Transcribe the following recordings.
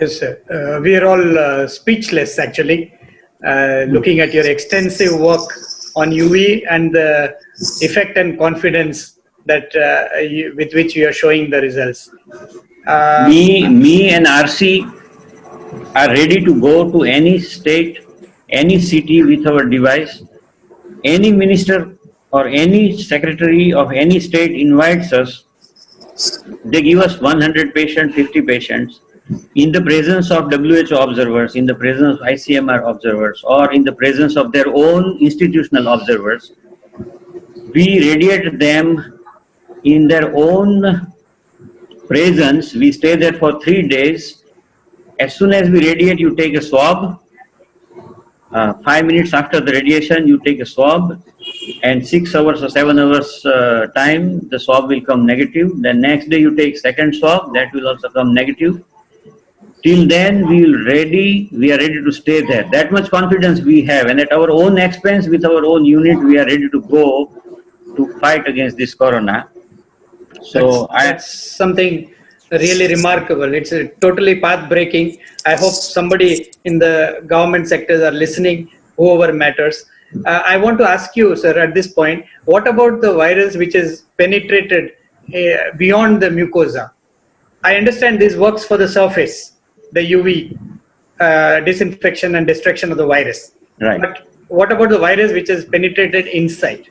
Yes, sir. We are all speechless, actually, looking at your extensive work on UV and the effect and confidence that with which you are showing the results. Me and RC are ready to go to any state, any city with our device. Any minister or any secretary of any state invites us. They give us 100 patients, 50 patients, in the presence of WHO observers, in the presence of ICMR observers, or in the presence of their own institutional observers. We radiate them in their own presence. We stay there for 3 days. As soon as we radiate, you take a swab. 5 minutes after the radiation, you take a swab, and 6 hours or 7 hours time, the swab will come negative. The next day you take second swab, that will also come negative. Till then, we are ready to stay there. That much confidence we have, and at our own expense, with our own unit, we are ready to go to fight against this corona. So that's something really remarkable. It's totally path breaking. I hope somebody in the government sectors are listening, whoever matters. I want to ask you, sir, at this point, what about the virus which is penetrated beyond the mucosa? I understand this works for the surface, the UV disinfection and destruction of the virus. Right. But what about the virus which is penetrated inside?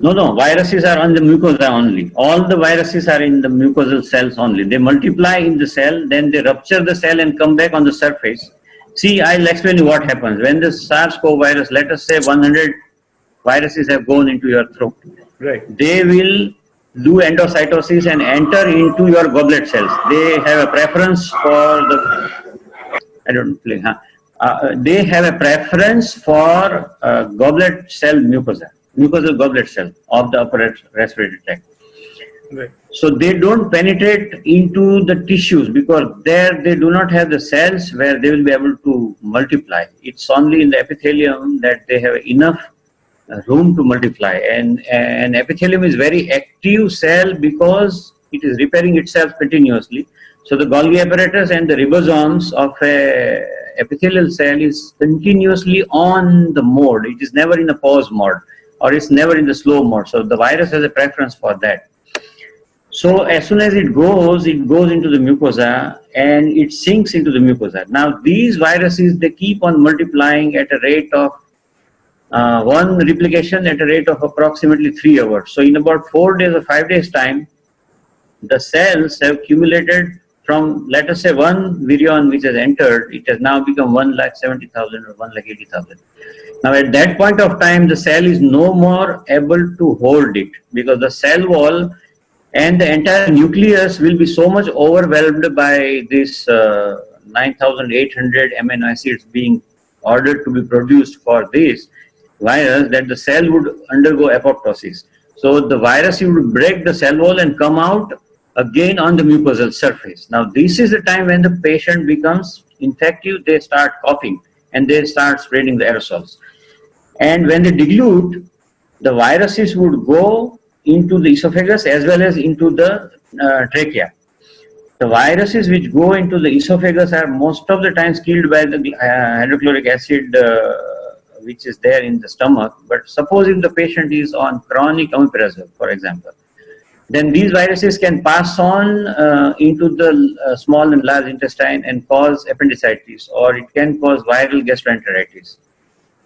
No, viruses are on the mucosa only. All the viruses are in the mucosal cells only. They multiply in the cell, then they rupture the cell and come back on the surface. See, I'll explain you what happens. When the SARS-CoV virus, let us say 100 viruses have gone into your throat. Right. They will do endocytosis and enter into your goblet cells. They have a preference for the, they have a preference for goblet cell mucosal goblet cell of the upper respiratory tract. Right. So they don't penetrate into the tissues because there they do not have the cells where they will be able to multiply. It's only in the epithelium that they have enough room to multiply, and epithelium is very active cell because it is repairing itself continuously. So the Golgi apparatus and the ribosomes of a epithelial cell is continuously on the mode. It is never in a pause mode, or it's never in the slow mode. So the virus has a preference for that. So as soon as it goes into the mucosa and it sinks into the mucosa. Now these viruses, they keep on multiplying at a rate of one replication at a rate of approximately 3 hours. So in about 4 days or 5 days time, the cells have accumulated from, let us say, 1 virion which has entered, it has now become 1,70,000 or 1,80,000. Now at that point of time, the cell is no more able to hold it because the cell wall and the entire nucleus will be so much overwhelmed by this 9,800 amino acids being ordered to be produced for this virus that the cell would undergo apoptosis. So the virus would break the cell wall and come out again on the mucosal surface. Now this is the time when the patient becomes infective, they start coughing and they start spreading the aerosols. And when they dilute, the viruses would go into the esophagus as well as into the trachea. The viruses which go into the esophagus are most of the times killed by the hydrochloric acid which is there in the stomach. But suppose if the patient is on chronic omeprazole, for example, then these viruses can pass on into the small and large intestine and cause appendicitis, or it can cause viral gastroenteritis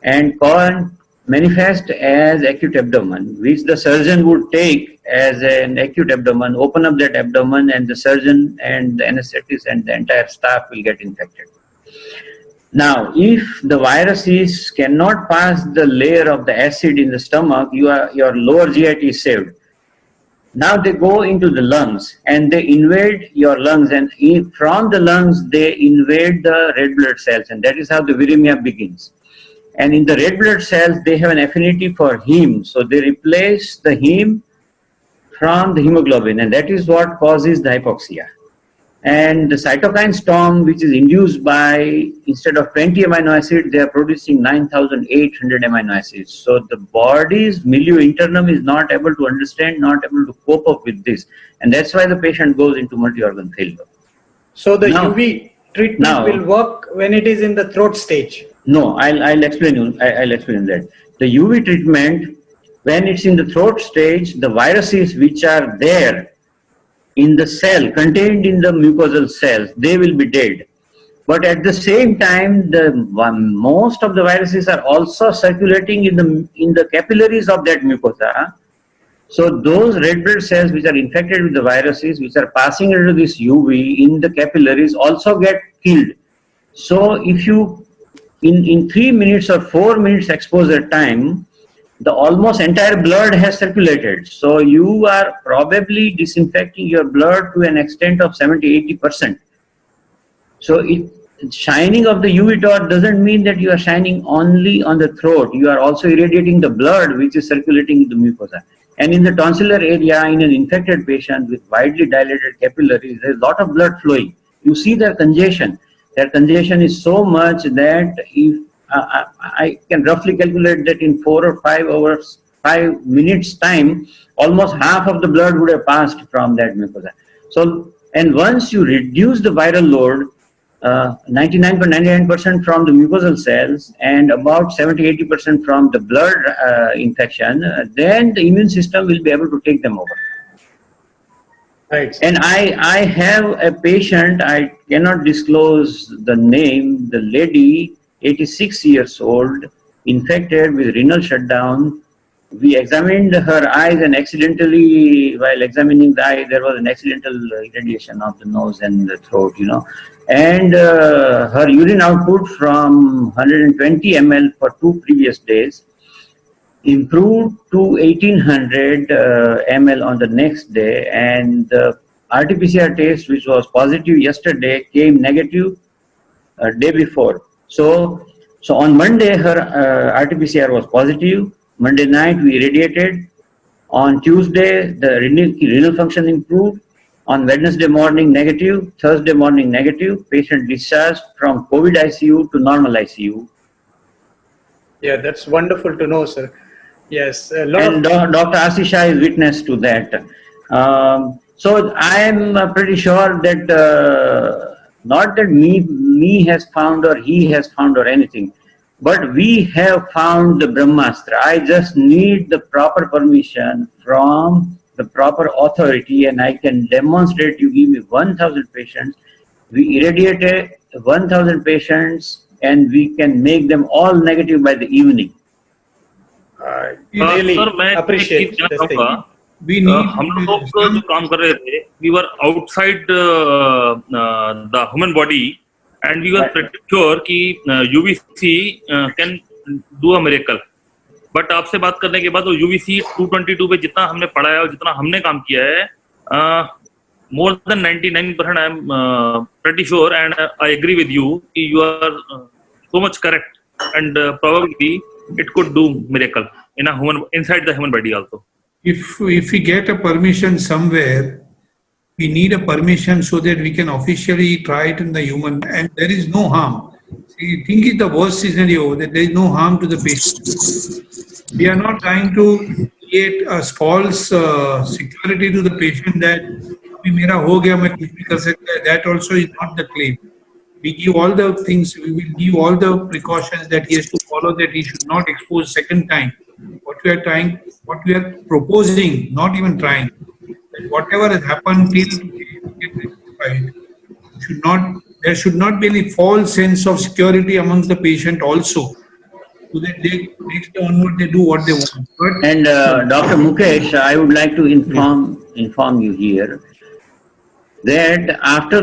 and can manifest as acute abdomen, which the surgeon would take as an acute abdomen, open up that abdomen, and the surgeon and the anesthetist and the entire staff will get infected. Now, if the viruses cannot pass the layer of the acid in the stomach, your lower GIT is saved. Now they go into the lungs and they invade your lungs, and from the lungs they invade the red blood cells, and that is how the viremia begins. And in the red blood cells, they have an affinity for heme. So they replace the heme from the hemoglobin, and that is what causes the hypoxia. And the cytokine storm, which is induced by, instead of 20 amino acids, they are producing 9,800 amino acids. So the body's milieu internum is not able to understand, not able to cope up with this. And that's why the patient goes into multi-organ failure. So the UV treatment Now- will work when it is in the throat stage. No, I'll explain you. I'll explain that. The UV treatment, when it's in the throat stage, the viruses which are there in the cell, contained in the mucosal cells, they will be dead. But at the same time, most of the viruses are also circulating in the capillaries of that mucosa. So those red blood cells which are infected with the viruses, which are passing into this UV in the capillaries, also get killed. So if you, in 3 minutes or 4 minutes exposure time, the almost entire blood has circulated. So you are probably disinfecting your blood to an extent of 70–80%. So shining of the UV dot doesn't mean that you are shining only on the throat. You are also irradiating the blood which is circulating in the mucosa. And in the tonsillar area, in an infected patient with widely dilated capillaries, there is a lot of blood flowing. You see their congestion. Their congestion is so much that if I can roughly calculate that in 4 or 5 hours, 5 minutes time, almost half of the blood would have passed from that mucosa. So, and once you reduce the viral load, 99% from the mucosal cells and about 70–80% from the blood infection, then the immune system will be able to take them over. Right. And I have a patient, I cannot disclose the name, the lady, 86 years old, infected with renal shutdown. We examined her eyes and accidentally, while examining the eye, there was an accidental irradiation of the nose and the throat, And her urine output from 120 ml for 2 previous days improved to 1800 ml on the next day, and the RT-PCR test, which was positive yesterday, came negative day before. So on Monday, her RT-PCR was positive. Monday night, we irradiated. On Tuesday, the renal function improved. On Wednesday morning, negative. Thursday morning, negative. Patient discharged from COVID ICU to normal ICU. Yeah, that's wonderful to know, sir. Yes, a lot And Dr. Asisha is witness to that. So I am pretty sure that not that me has found or he has found or anything, but we have found the Brahmastra. I just need the proper permission from the proper authority, and I can demonstrate. You give me 1,000 patients, we irradiated 1,000 patients, and we can make them all negative by the evening. we really sir मैं एक appreciate चीज कहना this thing. चाहूंगा हम लोग जो काम कर रहे थे we were outside the human body and we were pretty sure कि UVC can do a miracle. But आपसे बात करने के बाद वो UVC 222 पे जितना हमने पढ़ा है और जितना हमने काम किया है more than 99% I am pretty sure and I agree with you कि you are so much correct and probably it could do miracle in a human inside the human body also. If we get a permission somewhere, we need a permission so that we can officially try it in the human, and there is no harm. See, think is the worst scenario that there is no harm to the patient. We are not trying to create a false security to the patient that "Abhi mera ho gaya, main kuch bhi kar sakta hai." That also is not the claim. We give all the things, we will give all the precautions that he has to follow, that he should not expose second time. What we are proposing, not even trying, that whatever has happened till today will get rectified. There should not be any false sense of security amongst the patient also, so that they next day onward they do what they want. But And Dr. Mukesh, I would like to inform you here that after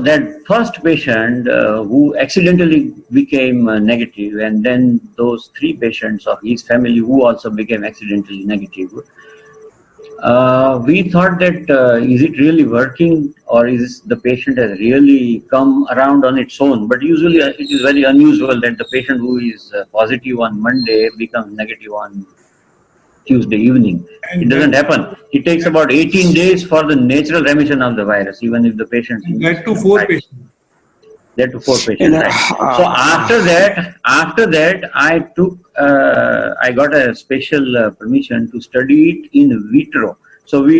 that first patient who accidentally became negative, and then those 3 patients of his family who also became accidentally negative, we thought that is it really working, or is the patient has really come around on its own? But usually it is very unusual that the patient who is positive on Monday becomes negative on Tuesday evening. It doesn't happen. It takes about 18 days for the natural remission of the virus, even if the patient that to 4 patients. That to 4 patients. Right. So after that, I got a special permission to study it in vitro. So we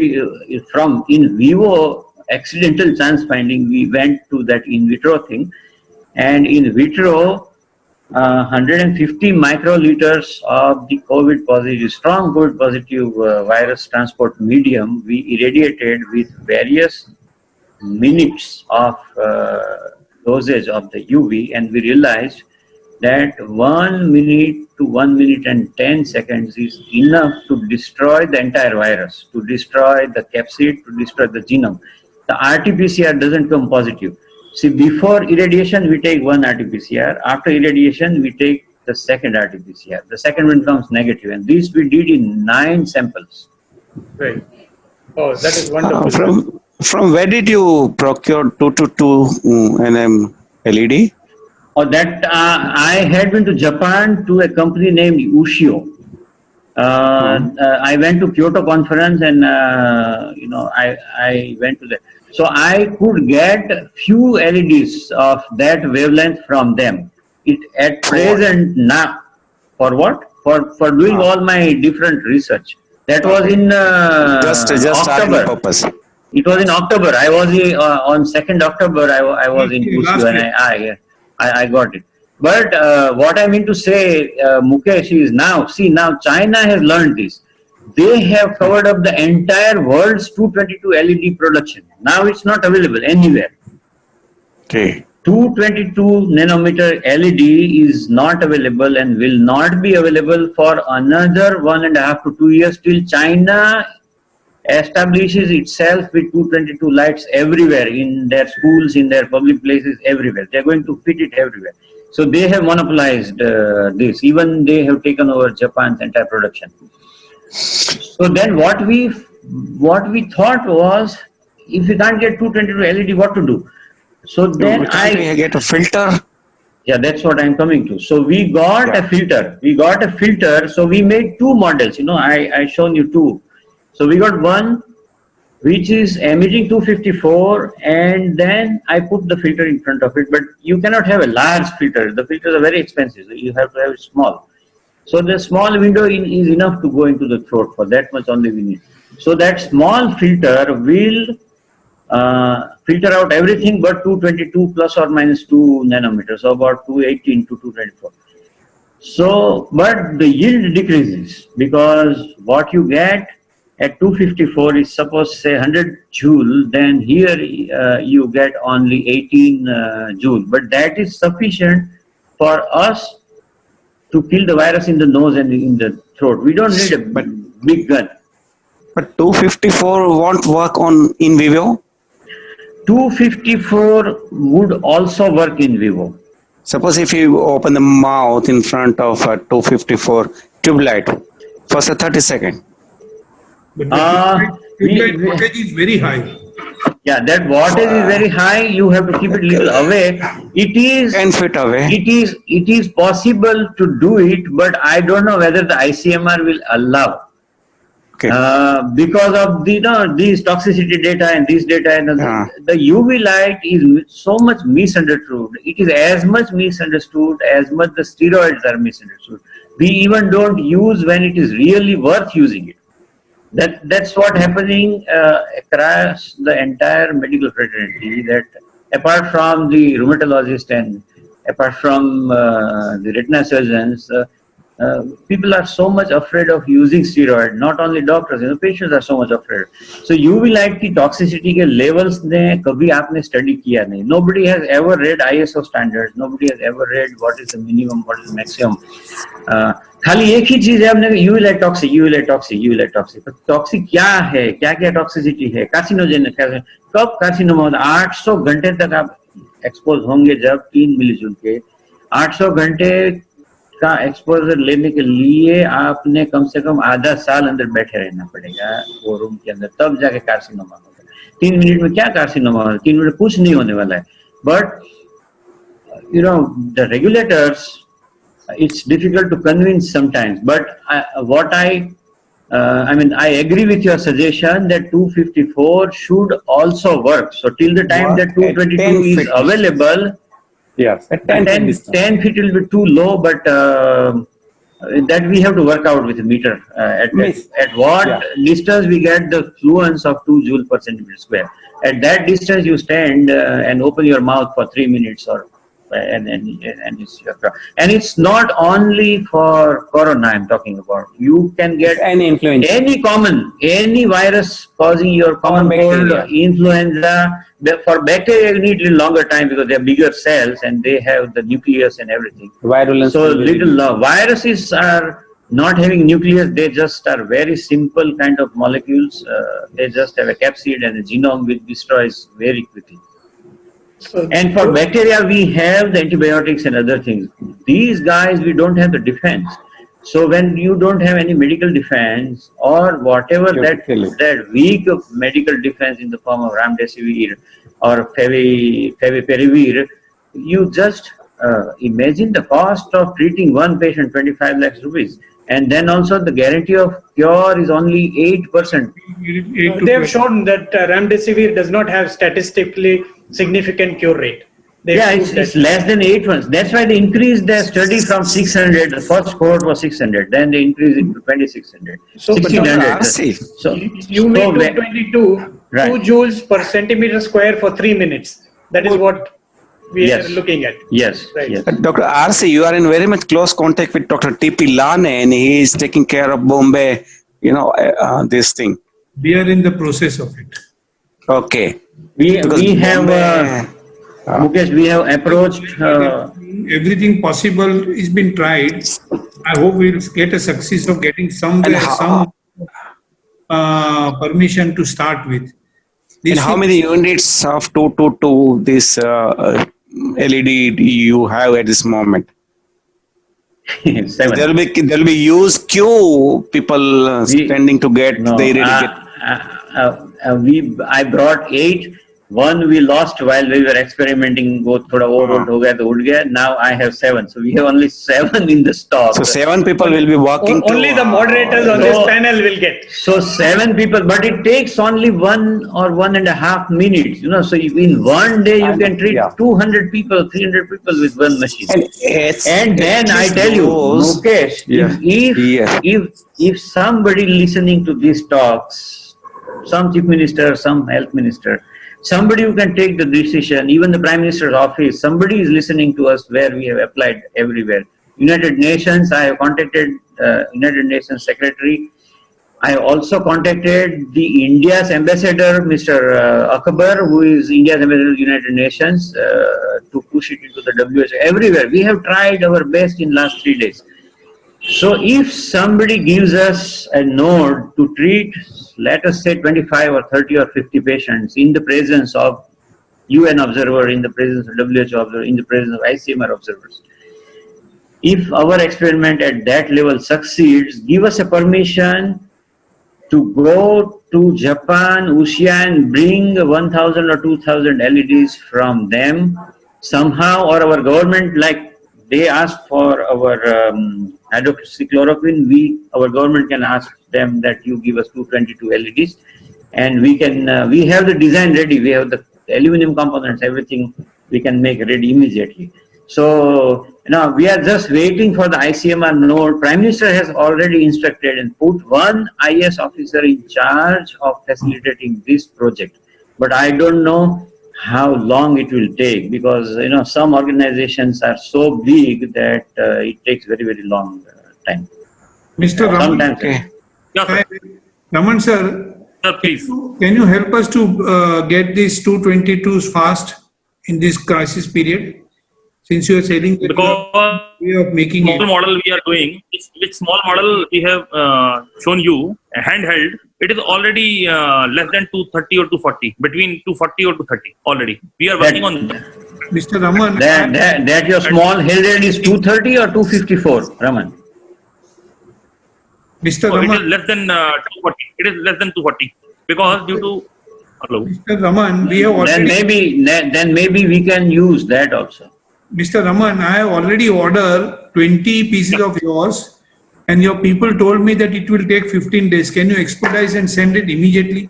from in vivo accidental chance finding, we went to that in vitro thing, and in vitro, 150 microliters of the COVID positive, strong COVID positive virus transport medium, we irradiated with various minutes of dosage of the UV, and we realized that 1 minute to 1 minute and 10 seconds is enough to destroy the entire virus, to destroy the capsid, to destroy the genome. The RT-PCR doesn't come positive. See, before irradiation, we take one RT-PCR. After irradiation, we take the second RT-PCR. The second one comes negative, and this we did in 9 samples. Right. Oh, that is wonderful. From where did you procure 222 nm LED? Oh, that I had been to Japan to a company named Ushio. I went to Kyoto conference, and I went to that. So I could get few LEDs of that wavelength from them. It at present now, for what? For doing all my different research. That was in Just October. purpose. It was in October. I was on 2nd October. I was in Ushio, and I got it. But what I mean to say, Mukesh, is now China has learned this. They have covered up the entire world's 222 LED production. Now it's not available anywhere. Okay. 222 nanometer LED is not available and will not be available for another 1.5 to 2 years till China establishes itself with 222 lights everywhere, in their schools, in their public places, everywhere. They're going to fit it everywhere. So they have monopolized this. Even they have taken over Japan's entire production. So then what we thought was, if we can't get 222 LED, what to do? So then I get a filter. Yeah, that's what I'm coming to. So we got a filter. So we made 2 models. I shown you 2. So we got one which is emitting 254, and then I put the filter in front of it. But you cannot have a large filter. The filters are very expensive. So you have to have it small. So the small window is enough to go into the throat. For that much only we need. So that small filter will filter out everything but 222 plus or minus 2 nanometers, so about 280 into 224. So, but the yield decreases, because what you get at 254 is, suppose say 100 joule, then here you get only 18 joule, but that is sufficient for us to kill the virus in the nose and in the throat. We don't need a big gun. But 254 won't work on in vivo? 254 would also work in vivo. Suppose if you open the mouth in front of a 254 tube light for say 30 seconds. But the tube light voltage is very high. Yeah, that wattage is very high. You have to keep it little away. It is 10 feet away. It is possible to do it, but I don't know whether the ICMR will allow. Okay. Because of these toxicity data and this data, and the UV light is so much misunderstood. It is as much misunderstood as much the steroids are misunderstood. We even don't use when it is really worth using it. That's what happening across the entire medical fraternity, that apart from the rheumatologist and apart from the retina surgeons, people are so much afraid of using steroid. Not only doctors, patients are so much afraid. So UV light की toxicity के levels ने कभी आपने study किया नहीं. Nobody has ever read ISO standards. Nobody has ever read what is the minimum, what is the maximum. खाली एक ही चीज है, आपने UV light toxic, UV light toxic, UV light toxic. तो toxic क्या है, क्या toxicity है, carcinogen है, कब carcinoma होता है? 800 घंटे तक आप expose होंगे जब 3 मिलीजूल के 800 घंटे का एक्सपोजर लेने के लिए आपने कम से कम आधा साल अंदर बैठे रहना पड़ेगा वो रूम के अंदर, तब जाके कार्सिनोमा होगा. 3 मिनट में क्या कार्सिनोमा होगा? 3 मिनट कुछ नहीं होने वाला है. But the regulators, it's difficult to convince sometimes, but I agree with your suggestion that 254 should also work. So till the time that 222 is available, Yes, at 10 feet. 10 feet will be too low, but that we have to work out with a meter. Miss- At what yeah. distance we get the fluence of 2 joule per centimeter square. At that distance you stand and open your mouth for 3 minutes or and it's not only for corona I'm talking about. You can get Any influence? any virus causing your common cold, bacteria. influenza. For bacteria, you need a little longer time because they are bigger cells and they have the nucleus and everything. Virulence. So will be- viruses are not having nucleus; they just are very simple kind of molecules. They just have a capsid and a genome which destroys very quickly. So, And for bacteria, we have the antibiotics and other things. These guys, we don't have the defense. So when you don't have any medical defense or whatever You have to kill it. that weak of medical defense in the form of remdesivir or favipiravir, you just imagine the cost of treating one patient, 25 lakhs rupees. And then also the guarantee of cure is only 8%. they have shown that remdesivir does not have statistically significant cure rate. They Yeah, proved it's that. less than 8 months. That's why they increased their study from 600. The first cohort was 600. Then they increased it to 2600. So, but 1600. RC. So, UV so 222, Right. 2 joules per centimeter square for 3 minutes. That is what we Yes. are looking at. yes, Right. yes. Dr. RC, you are in very much close contact with Dr. T.P. Lane, and he is taking care of Bombay, this thing. We are in the process of it. Okay. We have, Bombay- Mukesh, we have approached, Everything possible is been tried. I hope we'll get a success of getting somewhere And how- some permission to start with. This And how should- many units of 222 this LED do you have at this moment? 7. There will be huge queue, people We- standing to get. No, they really get. I brought 8. One we lost while we were experimenting. वो थोड़ा overload हो गया तो उड़ गया. Now I have 7. So we have only 7 in the stock. So 7 people will be walking. Only to, the moderators on this No. panel will get. So 7 people, but it takes only 1 or 1.5 minutes. So in one day you can treat Yeah. 200 people, 300 people with one machine. And then I tell you, Mukesh, Yeah. if somebody listening to these talks, some chief minister, some health minister, somebody who can take the decision, even the Prime Minister's office, somebody is listening to us where we have applied everywhere. United Nations, I have contacted United Nations Secretary. I have also contacted the India's ambassador, Mr. Akbar, who is India's ambassador to the United Nations, to push it into the WHO. Everywhere. We have tried our best in last 3 days. So if somebody gives us a node to treat, let us say 25 or 30 or 50 patients in the presence of UN observer, in the presence of WHO observer, in the presence of ICMR observers. If our experiment at that level succeeds, give us a permission to go to Japan, Usha, and bring 1,000 or 2,000 LEDs from them somehow, or our government, like they asked for our hydroxychloroquine, our government can ask them that you give us 222 LEDs, and we have the design ready, we have the aluminum components, everything we can make ready immediately. So we are just waiting for the ICMR node. Prime Minister has already instructed and put one IS officer in charge of facilitating this project. But I don't know how long it will take, because some organizations are so big that it takes very, very long time. Mr. Raman, Sometimes. Okay. Yeah, sir. Raman sir, Sir, please. can you help us to get these 222s fast in this crisis period? Since you are saying that Because you are way of making small it. model we are doing, which small model we have shown you, handheld, it is already less than 230 or 240, between 240 or 230 already. We are working on that. Mr. Raman, That your small handheld is 230 or 254, Raman? Mr. So it is Raman, less than 240. It is less than 240 because due to hello. Mr. Raman, we have already. Then maybe we can use that also. Mr. Raman, I have already ordered 20 pieces of yours, and your people told me that it will take 15 days. Can you expedite and send it immediately?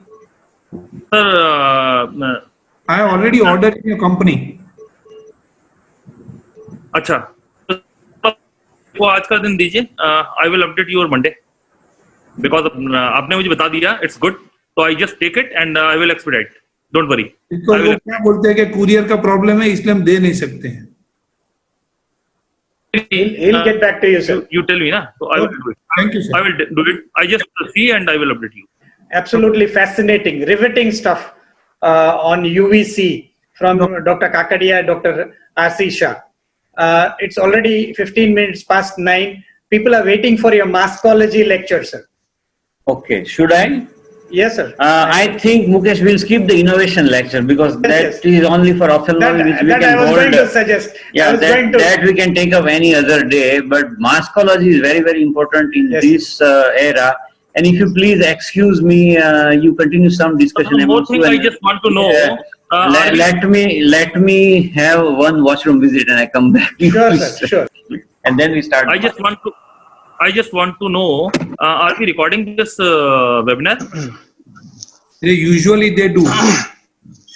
Sir, I have already ordered in your company. अच्छा. को आज का दिन दीजिए. I will update you on Monday. Because आपने मुझे बता दिया, it's good. So I just take it and I will expedite. Don't worry. इसको I will लोग क्या बोलते हैं कि कुरियर का प्रॉब्लम है इसलिए हम दे नहीं सकते हैं. He'll get back to you, sir. You tell me, na? So I will do it. Thank you, sir. I will do it. I just see and I will update you. Absolutely fascinating, riveting stuff on UVC from Dr. Kakadia, Dr. R.C. Shah. It's already 15 minutes past 9. People are waiting for your maskology lecture, sir. Okay, should I? Yes, sir. I think Mukesh will skip the innovation lecture because Yes, that is only for ophthalmology, which we that can I was hold. going to suggest. Yeah, I was going that to. we can take up any other day. But maskology is very, very important in Yes. this era. And if you please excuse me, you continue some discussion. One more amongst thing you I and- just want to know. let me have one washroom visit and I come back. to you, Sure, please. sir, sure. And then we start. I just want to know, are we recording this webinar? Usually they do.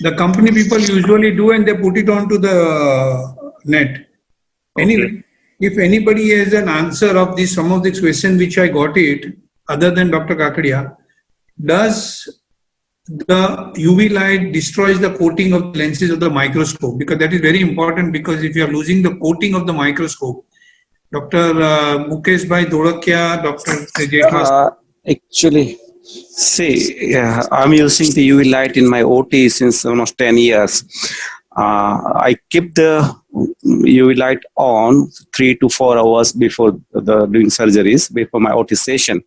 The company people usually do and they put it onto the net. Anyway, if anybody has an answer of this, some of these questions which I got it, other than Dr. Kakadia, does the UV light destroys the coating of the lenses of the microscope? Because that is very important, because if you are losing the coating of the microscope, Dr. Mukesh Bhai Dhodakia, Dr. Jetwas, Actually, see, I'm using the UV light in my OT since almost 10 years. I keep the UV light on 3 to 4 hours before doing surgeries, before my OT session.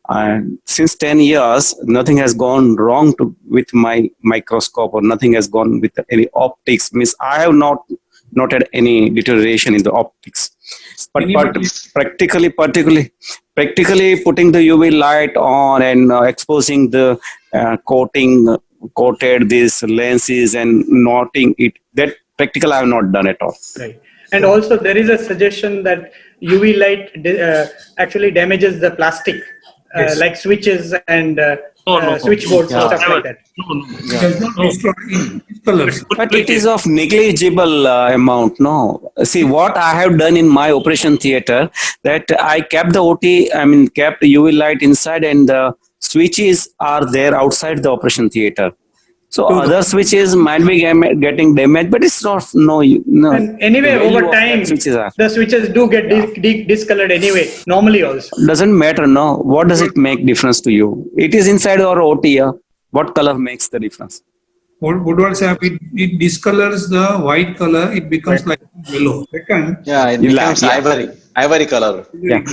And since 10 years, nothing has gone wrong with my microscope, or nothing has gone with any optics. Means I have not noted any deterioration in the optics. But practically putting the UV light on and exposing the coated these lenses and knotting it, that practical I have not done at all. Right. And also there is a suggestion that UV light actually damages the plastic, Yes. like switches and No. switchboards and stuff like that. it does not destroy its colors. But it is of negligible amount, no. See, what I have done in my operation theater, that I kept the kept UV light inside, and the switches are there outside the operation theater. So other switches might be getting damaged, but it's not, no. And anyway, The value over of time, that switches are. the switches do get discolored anyway, normally also. Doesn't matter, no. What does it make difference to you? It is inside our OT. What color makes the difference? Woodward Sahab, it discolors the white color, it becomes like yellow. Second, Yeah, it becomes ivory color. Yeah.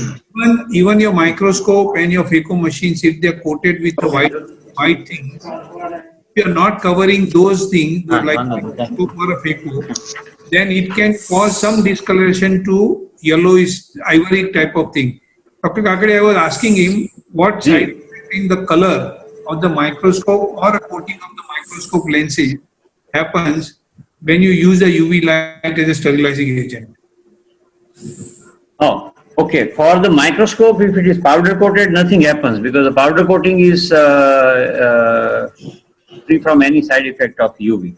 even your microscope and your phaco machines, if they're coated with the white things, if you're not covering those things, like microscope or a phaco, then it can cause some discoloration to yellowish ivory type of thing. Dr. Kakade, I was asking him what side effect in the color of the microscope or a coating of the microscope lenses happens when you use a UV light as a sterilizing agent. Oh, okay. For the microscope, if it is powder coated, nothing happens because the powder coating is free from any side effect of UV.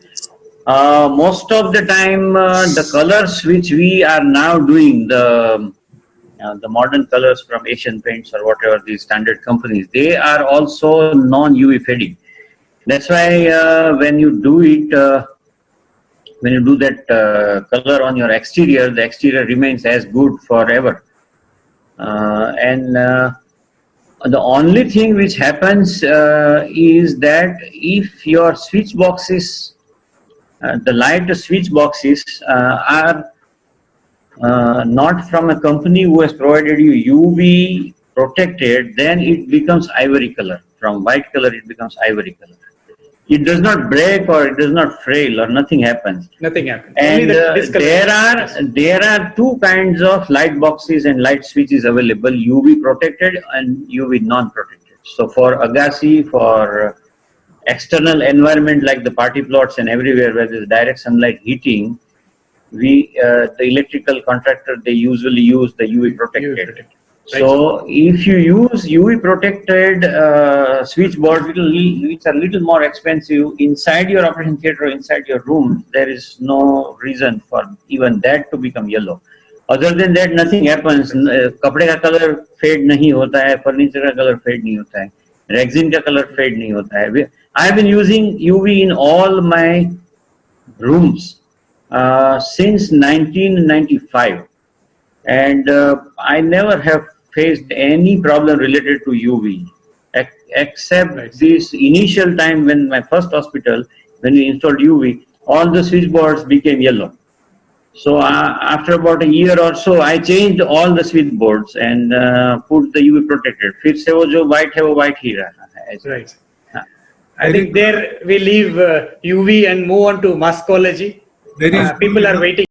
Most of the time, the colors which we are now doing, the modern colors from Asian Paints or whatever these standard companies, they are also non-UV fading. That's why when you do it, when you do that color on your exterior, the exterior remains as good forever. The only thing which happens is that if your switch boxes, the light switch boxes are not from a company who has provided you UV protected, then it becomes ivory color. From white color, it becomes ivory color. It does not break or it does not frail or nothing happens. Nothing happens. And Only the discoloration. there are two kinds of light boxes and light switches available: UV protected and UV non-protected. So for Agassi, for external environment like the party plots and everywhere where there is direct sunlight heating, the electrical contractor, they usually use the UV protected. So if you use UV protected switchboard, which are little more expensive, inside your operation theater, inside your room, there is no reason for even that to become yellow. Other than that, nothing happens. कपड़े का colour fade नहीं होता है, furniture का colour fade नहीं होता है, रेक्सिन का कलर फेड नहीं होता है. I have been using UV in all my rooms since 1995, and I never have faced any problem related to UV, except Right. this initial time when my first hospital, when we installed UV, all the switchboards became yellow. So after about a year or so, I changed all the switchboards and put the UV protected. फिर से वो जो white है वो white ही रहा है. Right. I think there we leave UV and move on to maskology. There is People are waiting.